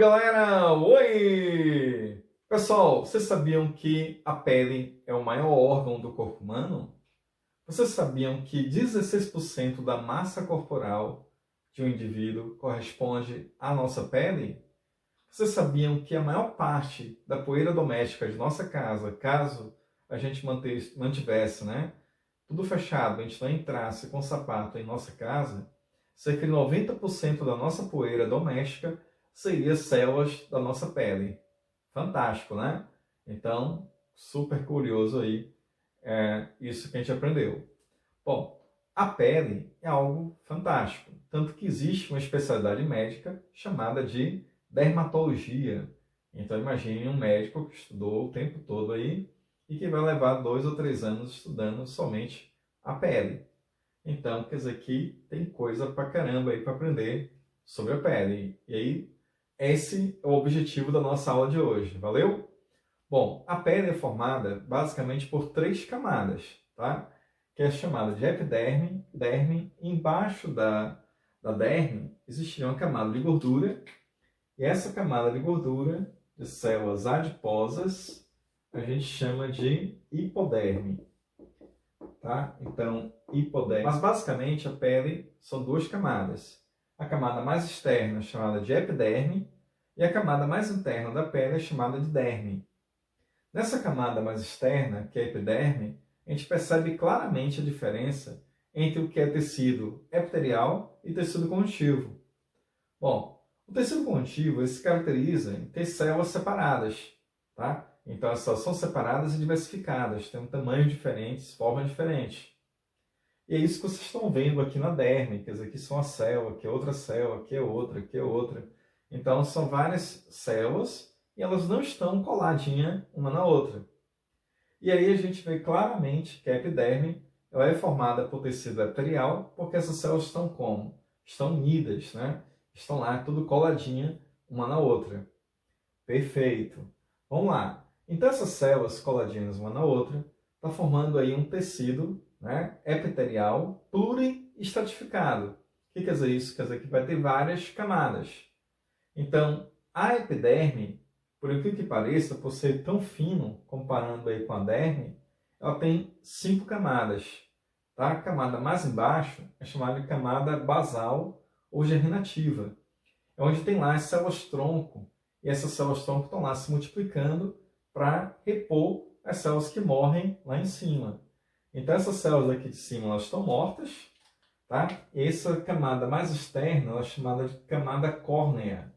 galera! Oi! Pessoal, vocês sabiam que a pele é o maior órgão do corpo humano? Vocês sabiam que 16% da massa corporal de um indivíduo corresponde à nossa pele? Vocês sabiam que a maior parte da poeira doméstica de nossa casa, caso a gente mantivesse, tudo fechado, a gente não entrasse com sapato em nossa casa, cerca de 90% da nossa poeira doméstica seria células da nossa pele. Fantástico, né? Então, super curioso aí, isso que a gente aprendeu. Bom, a pele é algo fantástico, tanto que existe uma especialidade médica chamada de dermatologia. Então, imagine um médico que estudou o tempo todo aí e que vai levar 2 ou 3 anos estudando somente a pele. Então, quer dizer que tem coisa pra caramba aí para aprender sobre a pele. E aí, esse é o objetivo da nossa aula de hoje. Valeu? Bom, a pele é formada basicamente por 3 camadas, tá? Que é chamada de epiderme, derme, e embaixo da derme existiria uma camada de gordura, e essa camada de gordura de células adiposas a gente chama de hipoderme, tá? Então, hipoderme. Mas basicamente a pele são 2 camadas. A camada mais externa é chamada de epiderme e a camada mais interna da pele é chamada de derme. Nessa camada mais externa, que é a epiderme, a gente percebe claramente a diferença entre o que é tecido epitelial e tecido conjuntivo. Bom, o tecido conjuntivo se caracteriza em ter células separadas, tá? Então as células são separadas e diversificadas, têm tamanhos diferentes, formas diferentes. E é isso que vocês estão vendo aqui na derme, quer dizer, aqui são uma célula, aqui é outra célula, aqui é outra, aqui é outra. Então são várias células e elas não estão coladinhas uma na outra. E aí a gente vê claramente que a epiderme ela é formada por tecido epitelial, porque essas células estão como? Estão unidas, né? Estão lá tudo coladinha uma na outra. Perfeito. Vamos lá. Então essas células coladinhas uma na outra está formando aí um tecido, epitelial pluriestratificado. O que quer dizer isso? Quer dizer que vai ter várias camadas. Então, a epiderme, por incrível que pareça, por ser tão fino, comparando aí com a derme, ela tem 5 camadas. Tá? A camada mais embaixo é chamada de camada basal ou germinativa. É onde tem lá as células-tronco. E essas células-tronco estão lá se multiplicando para repor as células que morrem lá em cima. Então essas células aqui de cima elas estão mortas, tá? E essa camada mais externa ela é chamada de camada córnea.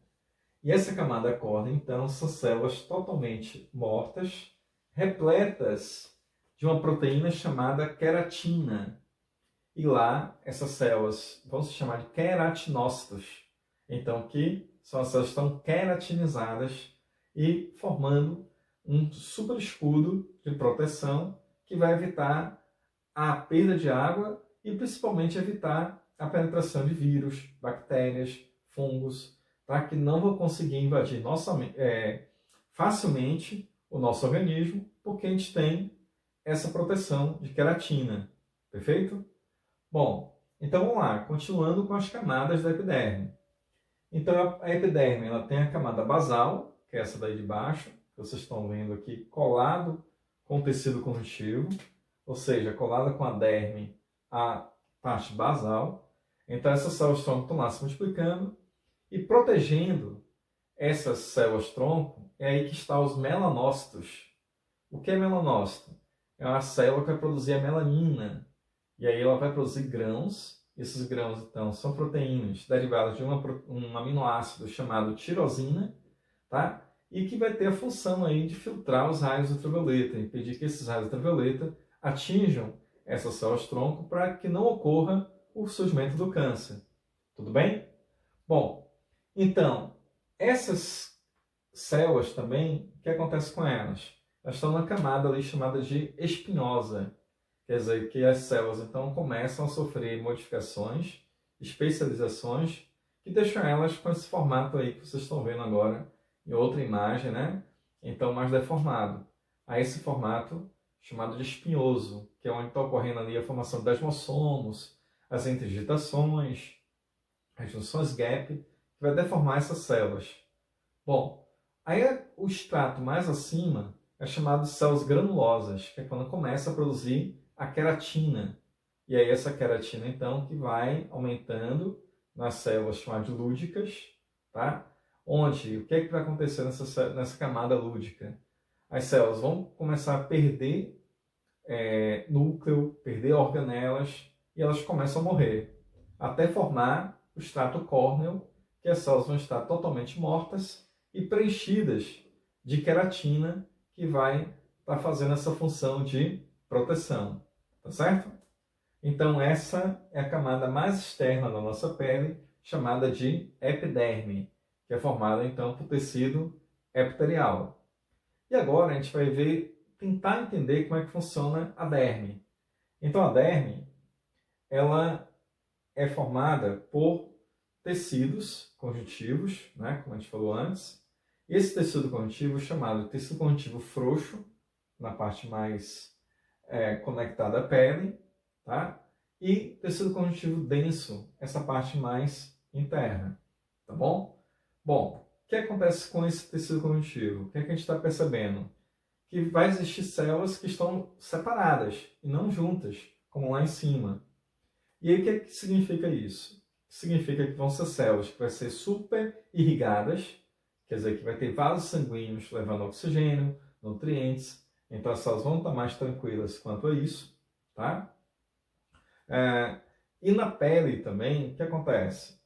E essa camada córnea, então, são células totalmente mortas, repletas de uma proteína chamada queratina. E lá essas células vão se chamar de queratinócitos. Então aqui são as células que estão queratinizadas e formando um super escudo de proteção que vai evitar a perda de água e principalmente evitar a penetração de vírus, bactérias, fungos, tá? Que não vão conseguir invadir facilmente o nosso organismo, porque a gente tem essa proteção de queratina. Perfeito? Bom, então vamos lá, continuando com as camadas da epiderme. Então a epiderme ela tem a camada basal, que é essa daí de baixo, que vocês estão vendo aqui, colado com o tecido conjuntivo, ou seja, colada com a derme a parte basal. Então essas células-tronco estão lá se multiplicando e protegendo essas células-tronco, é aí que estão os melanócitos. O que é melanócito? É uma célula que vai produzir a melanina, e aí ela vai produzir grãos. Esses grãos, então, são proteínas derivadas de um aminoácido chamado tirosina, tá? E que vai ter a função aí de filtrar os raios ultravioleta, impedir que esses raios ultravioleta atinjam essas células-tronco para que não ocorra o surgimento do câncer. Tudo bem? Bom, então, essas células também, o que acontece com elas? Elas estão na camada ali chamada de espinhosa. Quer dizer que as células então começam a sofrer modificações, especializações, que deixam elas com esse formato aí que vocês estão vendo agora em outra imagem, né? Então mais deformado. A esse formato chamado de espinhoso, que é onde está ocorrendo ali a formação das desmossomos, as interdigitações, as junções gap, que vai deformar essas células. Bom, aí o extrato mais acima é chamado de células granulosas, que é quando começa a produzir a queratina. E aí essa queratina, então, que vai aumentando nas células chamadas lúdicas, tá? Onde, o que é que vai acontecer nessa camada lúdica? As células vão começar a perder núcleo, perder organelas, e elas começam a morrer, até formar o extrato córneo, que as células vão estar totalmente mortas e preenchidas de queratina, que vai estar fazendo essa função de proteção, tá certo? Então essa é a camada mais externa da nossa pele, chamada de epiderme, que é formada então por tecido epitelial. E agora a gente vai tentar entender como é que funciona a derme. Então a derme, ela é formada por tecidos conjuntivos, né, como a gente falou antes. Esse tecido conjuntivo é chamado tecido conjuntivo frouxo, na parte mais conectada à pele, tá? E tecido conjuntivo denso, essa parte mais interna, tá bom? Bom, o que acontece com esse tecido conjuntivo? O que é que a gente está percebendo? Que vai existir células que estão separadas e não juntas, como lá em cima. E aí o que é que significa isso? Significa que vão ser células que vão ser super irrigadas, quer dizer que vai ter vasos sanguíneos levando oxigênio, nutrientes, então as células vão estar mais tranquilas quanto a isso, tá? E na pele também, o que acontece?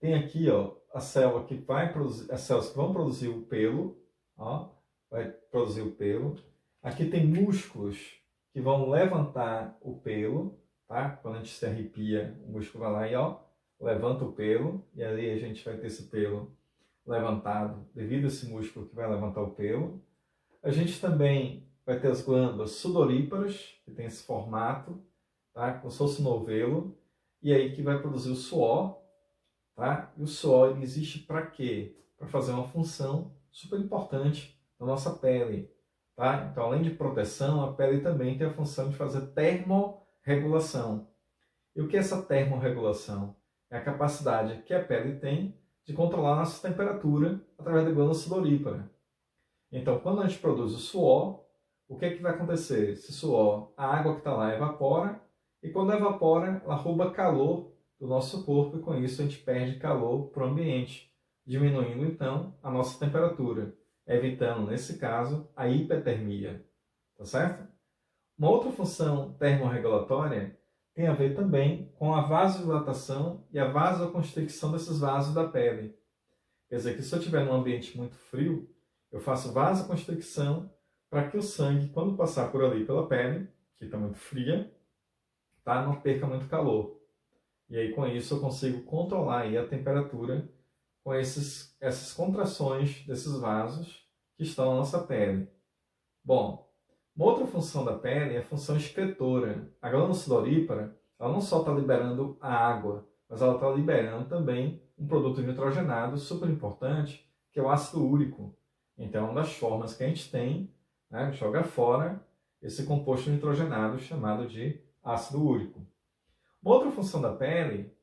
Tem aqui, ó, a célula que vai produzir, as células que vão produzir o pelo, ó, vai produzir o pelo. Aqui tem músculos que vão levantar o pelo, tá? Quando a gente se arrepia, o músculo vai lá e, ó, levanta o pelo, e ali a gente vai ter esse pelo levantado devido a esse músculo que vai levantar o pelo. A gente também vai ter as glândulas sudoríparas, que tem esse formato, tá? Como se fosse um novelo, e aí que vai produzir o suor, tá? E o suor ele existe para quê? Para fazer uma função super importante na nossa pele, tá? Então, além de proteção, a pele também tem a função de fazer termorregulação. E o que é essa termorregulação? É a capacidade que a pele tem de controlar a nossa temperatura através da glândula sudorípara. Então, quando a gente produz o suor, o que é que vai acontecer? Esse suor, a água que está lá evapora, e quando evapora, ela rouba calor do nosso corpo, e com isso a gente perde calor para o ambiente, diminuindo então a nossa temperatura, evitando, nesse caso, a hipertermia. Tá certo? Uma outra função termorregulatória tem a ver também com a vasodilatação e a vasoconstricção desses vasos da pele. Quer dizer que se eu estiver num ambiente muito frio, eu faço vasoconstricção para que o sangue, quando passar por ali pela pele, que está muito fria, tá, não perca muito calor. E aí com isso eu consigo controlar aí a temperatura com essas contrações desses vasos que estão na nossa pele. Bom, uma outra função da pele é a função excretora. A glândula sudorípara, ela não só está liberando a água, mas ela está liberando também um produto nitrogenado super importante, que é o ácido úrico. Então, é uma das formas que a gente tem, né, de jogar fora esse composto nitrogenado chamado de ácido úrico. Uma outra função da pele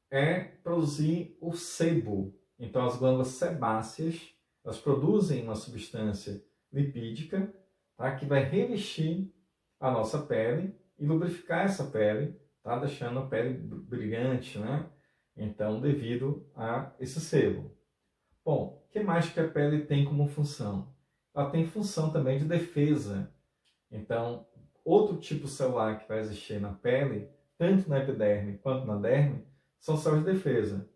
é produzir o sebo. Então, as glândulas sebáceas, elas produzem uma substância lipídica, tá, que vai revestir a nossa pele e lubrificar essa pele, tá, deixando a pele brilhante, né? Então, devido a esse sebo. Bom, o que mais que a pele tem como função? Ela tem função também de defesa. Então, outro tipo celular que vai existir na pele, tanto na epiderme quanto na derme, são células de defesa.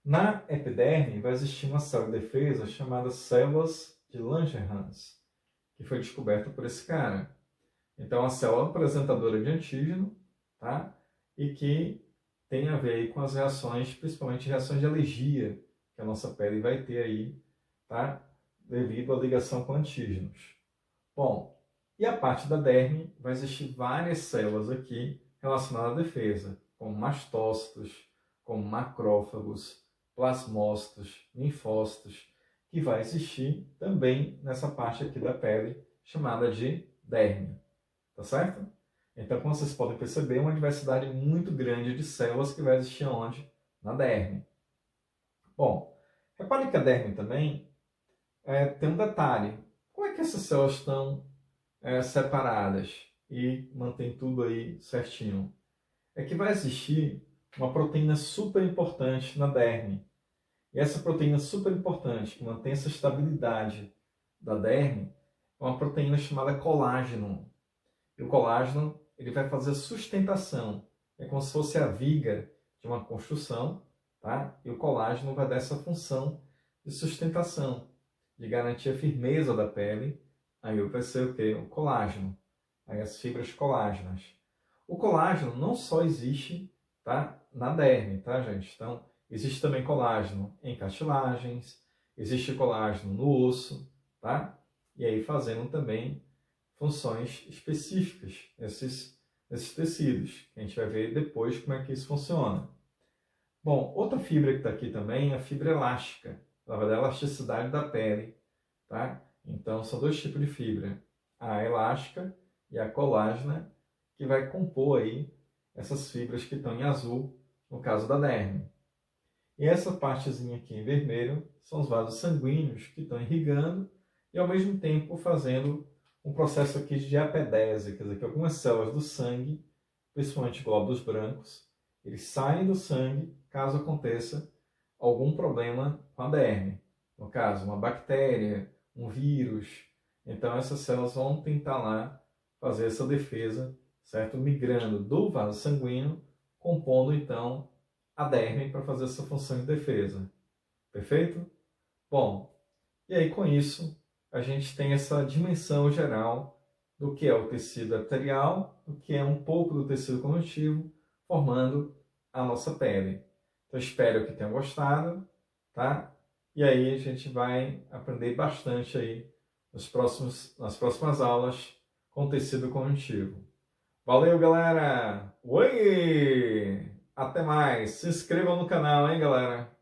Na epiderme vai existir uma célula de defesa chamada células de Langerhans, que foi descoberta por esse cara. Então, a célula apresentadora de antígeno, tá? E que tem a ver aí com as reações, principalmente reações de alergia, que a nossa pele vai ter aí, tá? Devido à ligação com antígenos. Bom, e a parte da derme vai existir várias células aqui relacionadas à defesa, como mastócitos, como macrófagos, plasmócitos, linfócitos, que vai existir também nessa parte aqui da pele, chamada de derme. Tá certo? Então, como vocês podem perceber, uma diversidade muito grande de células que vai existir onde? Na derme. Bom, repare que a derme também tem um detalhe. Como é que essas células estão separadas e mantém tudo aí certinho? É que vai existir uma proteína super importante na derme. E essa proteína super importante, que mantém essa estabilidade da derme, é uma proteína chamada colágeno. E o colágeno ele vai fazer a sustentação. É como se fosse a viga de uma construção, tá? E o colágeno vai dar essa função de sustentação, de garantir a firmeza da pele. Aí vai ser o quê? O colágeno. Aí as fibras colágenas. O colágeno não só existe, tá, na derme, tá, gente? Então, existe também colágeno em cartilagens, existe colágeno no osso, tá? E aí fazendo também funções específicas nesses tecidos. A gente vai ver depois como é que isso funciona. Bom, outra fibra que está aqui também é a fibra elástica. Ela vai dar elasticidade da pele, tá? Então, são dois tipos de fibra. A elástica e a colágena, que vai compor aí essas fibras que estão em azul, no caso da derme. E essa partezinha aqui em vermelho são os vasos sanguíneos que estão irrigando e ao mesmo tempo fazendo um processo aqui de diapedese, quer dizer que algumas células do sangue, principalmente glóbulos brancos, eles saem do sangue caso aconteça algum problema com a derme. No caso, uma bactéria, um vírus. Então essas células vão tentar lá fazer essa defesa, certo? Migrando do vaso sanguíneo, compondo então a derme para fazer essa função de defesa. Perfeito? Bom, e aí com isso a gente tem essa dimensão geral do que é o tecido epitelial, do que é um pouco do tecido conjuntivo, formando a nossa pele. Então espero que tenham gostado, tá? E aí a gente vai aprender bastante aí nas próximas aulas com tecido conjuntivo. Valeu, galera! Oi! Até mais! Se inscrevam no canal, hein, galera?